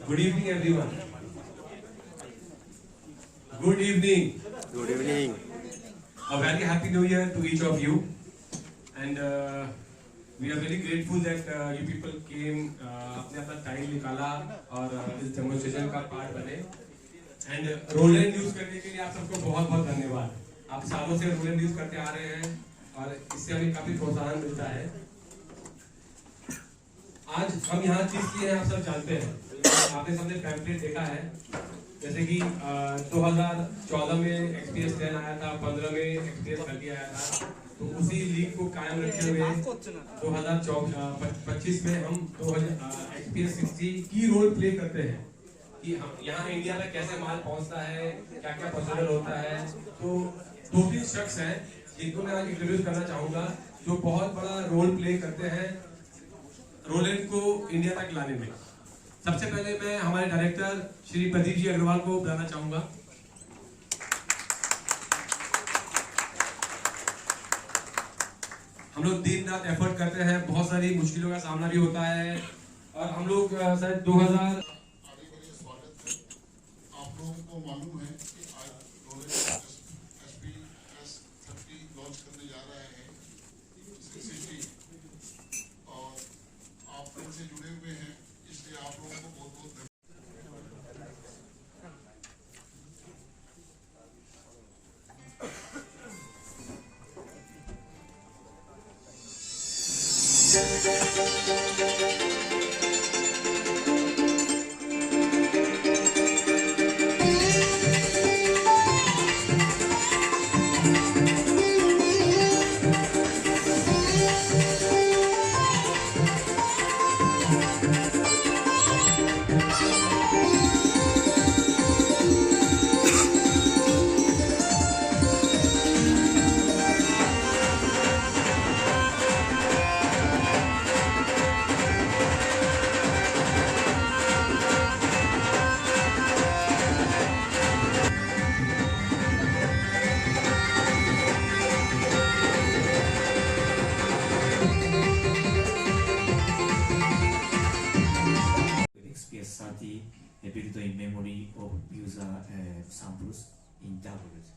Good evening, everyone. Good evening. Good evening. A very happy new year to each of you. And we are very grateful that you people came, अपने अपना time निकाला और इस demonstration का part बने. And Rowland use करने के लिए आप सबको बहुत बहुत धन्यवाद. आप सालों से रोलैंड यूज करते आ रहे हैं और इससे हमें काफी प्रोत्साहन मिलता है. आज हम यहाँ चीज की है, आप सब जानते हैं. आपने सबने पैम्पलेट देखा है, जैसे कि 2014 में एक्सपीएस 10 आया था, 15 में एक्सपीएस 30 आया था. तो उसी लीग को कायम रखते हुए 2025 में हम एक्सपीएस 60 की रोल प्ले करते हैं कि हम यहाँ इंडिया में कैसे माल पहुँचता है, क्या क्या प्रोसीजर होता है. तो 2-3 शख्स हैं जिनको मैं आज इंट्रोड्यूस करना चाहूँगा, जो बहुत बड़ा रोल प्ले करते हैं रोलैंड को इंडिया तक लाने में. सबसे पहले मैं हमारे डायरेक्टर श्री प्रदीप जी अग्रवाल को बुलाना चाहूंगा. हम लोग दिन रात एफर्ट करते हैं, बहुत सारी मुश्किलों का सामना भी होता है और हम लोग शायद 2000 आप लोगों को मालूम है कि आज रोलैंड एसपीएस 30 लॉन्च करने जा रहा है सिटी, और आप इनसे जुड़े हुए हैं, इसलिए आप लोगों को बहुत बहुत धन्यवाद. XPS 30 built in memory of user samples in doubles.